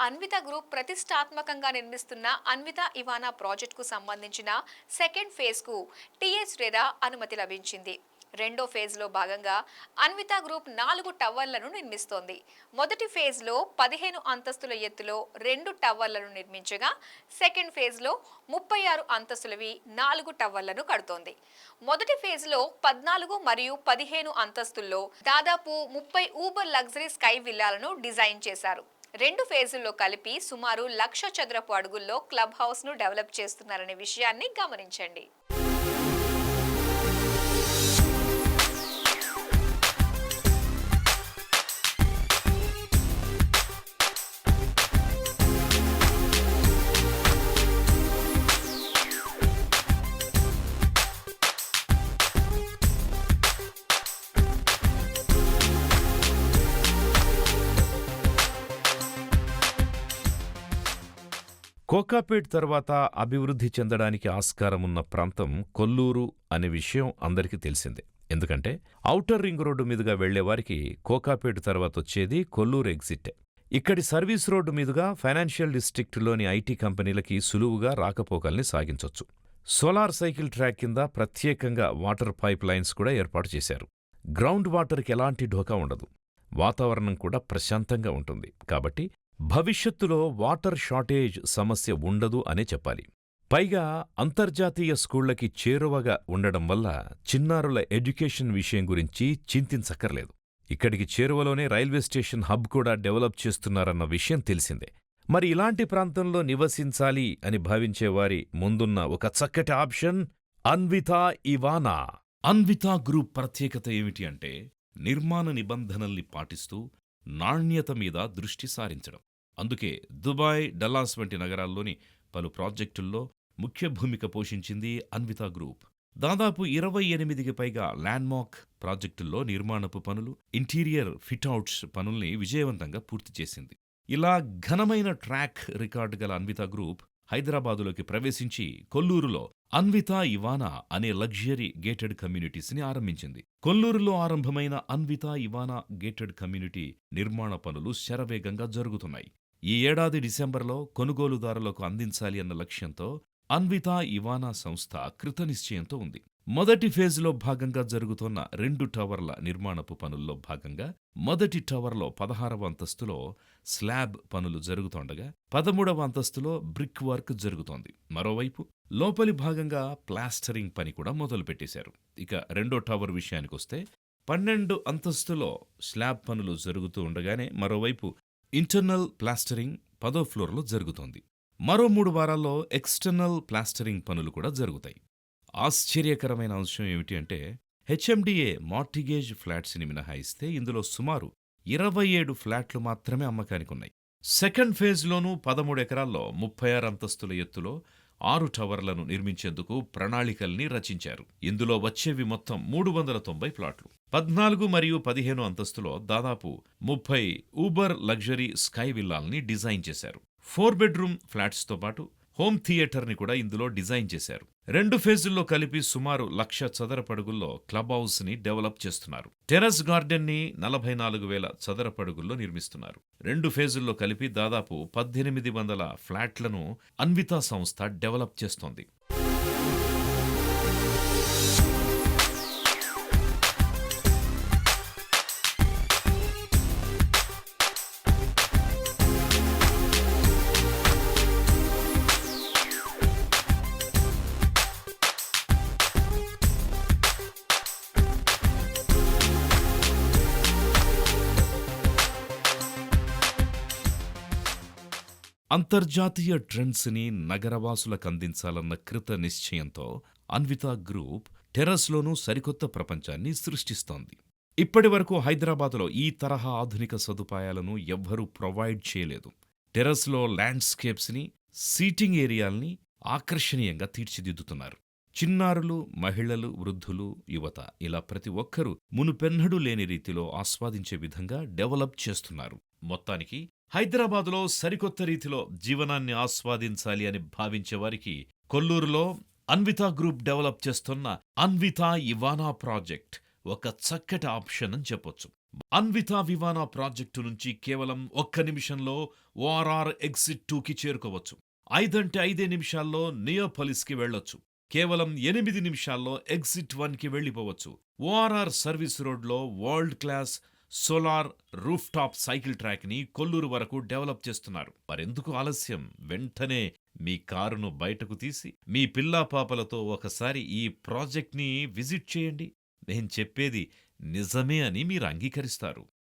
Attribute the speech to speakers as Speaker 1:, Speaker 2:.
Speaker 1: Anvitha group ప్రతిష్టాత్మకంగా నిర్మిస్తున్న అన్విత ఇవానా ప్రాజెక్టుకు సంబంధించిన సెకండ్ ఫేజ్కు టీఎస్ రెరా అనుమతి లభించింది. రెండో ఫేజ్లో భాగంగా అన్విత గ్రూప్ 4 టవర్లను నిర్మిస్తోంది. మొదటి ఫేజ్లో 15 అంతస్తుల ఎత్తులో 2 టవర్లను నిర్మించగా సెకండ్ ఫేజ్లో 36 అంతస్తులవి 4 టవర్లను కడుతోంది. మొదటి ఫేజ్లో 14 మరియు 15 అంతస్తుల్లో దాదాపు 30 ఊబర్ లగ్జరీ స్కై విల్లాలను డిజైన్ చేశారు. రెండు ఫేజుల్లో కలిపి సుమారు 1,00,000 చదరపు అడుగుల్లో క్లబ్ హౌస్ ను డెవలప్ చేస్తున్నారనే విషయాన్ని గమనించండి.
Speaker 2: కోకాపేట్ తర్వాత అభివృద్ధి చెందడానికి ఆస్కారమున్న ప్రాంతం కొల్లూరు అనే విషయం అందరికీ తెలిసిందే. ఎందుకంటే ఔటర్ రింగ్ రోడ్డు మీదుగా వెళ్లేవారికి కోకాపేట్ తర్వాతొచ్చేది కొల్లూరు ఎగ్జిట్టే. ఇక్కడి సర్వీస్ రోడ్డు మీదుగా ఫైనాన్షియల్ డిస్ట్రిక్టులోని ఐటీ కంపెనీలకి సులువుగా రాకపోకల్ని సాగించొచ్చు. సోలార్ సైకిల్ ట్రాక్ కింద ప్రత్యేకంగా వాటర్ పైప్ లైన్స్ కూడా ఏర్పాటు చేశారు. గ్రౌండ్ వాటర్కి ఎలాంటి ఢోకా ఉండదు. వాతావరణం కూడా ప్రశాంతంగా ఉంటుంది. కాబట్టి భవిష్యత్తులో వాటర్ షార్టేజ్ సమస్య ఉండదు అనే చెప్పాలి. పైగా అంతర్జాతీయ స్కూళ్లకి చేరువగా ఉండడం వల్ల చిన్నారుల ఎడ్యుకేషన్ విషయం గురించి చింతించక్కర్లేదు. ఇక్కడికి చేరువలోనే రైల్వే స్టేషన్ హబ్ కూడా డెవలప్ చేస్తున్నారన్న విషయం తెలిసిందే. మరి ఇలాంటి ప్రాంతంలో నివసించాలి అని భావించేవారి ముందున్న ఒక చక్కటి ఆప్షన్ అన్వితా ఇవానా. అన్వితా గ్రూప్ ప్రత్యేకత ఏమిటి అంటే నిర్మాణ నిబంధనల్ని పాటిస్తూ నాణ్యత మీద దృష్టి సారించడం. అందుకే దుబాయ్, డల్లాస్ వంటి నగరాల్లోని పలు ప్రాజెక్టుల్లో ముఖ్య భూమిక పోషించింది అన్వితా గ్రూప్. దాదాపు 28కి పైగా ల్యాండ్మార్క్ ప్రాజెక్టుల్లో నిర్మాణపు పనులు, ఇంటీరియర్ ఫిట్అవుట్స్ పనుల్ని విజయవంతంగా పూర్తి చేసింది. ఇలా ఘనమైన ట్రాక్ రికార్డు గల అన్వితా గ్రూప్ హైదరాబాదులోకి ప్రవేశించి కొల్లూరులో అన్వితా ఇవానా అనే లగ్జరీ గేటెడ్ కమ్యూనిటీస్ని ఆరంభించింది. కొల్లూరులో ఆరంభమైన అన్వితా ఇవానా గేటెడ్ కమ్యూనిటీ నిర్మాణ పనులు శరవేగంగా జరుగుతున్నాయి. ఈ ఏడాది డిసెంబర్లో కొనుగోలుదారులకు అందించాలి అన్న లక్ష్యంతో అన్వితా ఇవానా సంస్థ కృతనిశ్చయంతో ఉంది. మొదటి ఫేజ్లో భాగంగా జరుగుతున్న 2 టవర్ల నిర్మాణపు పనుల్లో భాగంగా మొదటి టవర్లో 16వ అంతస్తులో స్లాబ్ పనులు జరుగుతోండగా 13వ అంతస్తులో బ్రిక్ వర్క్ జరుగుతోంది. మరోవైపు లోపలి భాగంగా ప్లాస్టరింగ్ పని కూడా మొదలుపెట్టేశారు. ఇక రెండో టవర్ విషయానికొస్తే 12 అంతస్తులో స్లాబ్ పనులు జరుగుతూ ఉండగానే మరోవైపు ఇంటర్నల్ ప్లాస్టరింగ్ 10వ ఫ్లోర్లో జరుగుతోంది. మరో 3 వారాల్లో ఎక్స్టర్నల్ ప్లాస్టరింగ్ పనులు కూడా జరుగుతాయి. ఆశ్చర్యకరమైన అంశం ఏమిటి అంటే హెచ్ఎండిఏ మార్టిగేజ్ ఫ్లాట్స్ని మినహాయిస్తే ఇందులో సుమారు 27 ఫ్లాట్లు మాత్రమే అమ్మకానికున్నాయి. సెకండ్ ఫేజ్లోనూ 13 ఎకరాల్లో 36 అంతస్తుల ఎత్తులో 6 టవర్లను నిర్మించేందుకు ప్రణాళికల్ని రచించారు. ఇందులో వచ్చేవి మొత్తం 390 ప్లాట్లు. 14 మరియు 15 అంతస్తులో దాదాపు 30 ఊబర్ లగ్జరీ స్కై విల్లాల్ని డిజైన్ చేశారు. 4 బెడ్రూమ్ ఫ్లాట్స్తో పాటు హోమ్ థియేటర్ని కూడా ఇందులో డిజైన్ చేశారు. 2 ఫేజుల్లో కలిపి సుమారు 1,00,000 చదరపడుగుల్లో క్లబ్ హౌస్ ని డెవలప్ చేస్తున్నారు. టెర్రస్ గార్డెన్ ని 44,000 చదరపడుగుల్లో నిర్మిస్తున్నారు. 2 ఫేజుల్లో కలిపి దాదాపు 1,800 ఫ్లాట్లను అన్వితా సంస్థ డెవలప్ చేస్తోంది. అంతర్జాతీయ ట్రెండ్స్ని నగరవాసులకందించాలన్న కృత నిశ్చయంతో అన్వితా గ్రూప్ టెర్రస్లోనూ సరికొత్త ప్రపంచాన్ని సృష్టిస్తోంది. ఇప్పటివరకు హైదరాబాదులో ఈ తరహా ఆధునిక సదుపాయాలను ఎవ్వరూ ప్రొవైడ్ చేయలేదు. టెర్రస్లో ల్యాండ్స్కేప్స్ని, సీటింగ్ ఏరియాల్ని ఆకర్షణీయంగా తీర్చిదిద్దుతున్నారు. చిన్నారులు, మహిళలు, వృద్ధులు, యువత ఇలా ప్రతి ఒక్కరూ మునుపెన్నడూ లేని రీతిలో ఆస్వాదించే విధంగా డెవలప్ చేస్తున్నారు. మొత్తానికి హైదరాబాదులో సరికొత్త రీతిలో జీవనాన్ని ఆస్వాదించాలి అని భావించేవారికి కొల్లూరులో అన్వితా గ్రూప్ డెవలప్ చేస్తున్న అన్వితా ఇవానా ప్రాజెక్ట్ ఒక చక్కటి ఆప్షన్ అని చెప్పొచ్చు. అన్వితా వివానా ప్రాజెక్టు నుంచి కేవలం 1 నిమిషంలో ఓఆర్ఆర్ ఎగ్జిట్ 2కి చేరుకోవచ్చు. 5 అంటే 5 నిమిషాల్లో నియోపోలిస్కి వెళ్ళొచ్చు. కేవలం 8 నిమిషాల్లో ఎగ్జిట్ 1కి వెళ్ళిపోవచ్చు. ఓఆర్ఆర్ సర్వీస్ రోడ్లో world class solar roof top cycle ట్రాక్ని కొల్లూరు వరకు డెవలప్ చేస్తున్నారు. మరెందుకు ఆలస్యం? వెంటనే మీ కారును బయటకు తీసి మీ పిల్లా పాపలతో ఒకసారి ఈ ప్రాజెక్ట్ని విజిట్ చేయండి. నేను చెప్పేది నిజమే అని మీరు అంగీకరిస్తారు.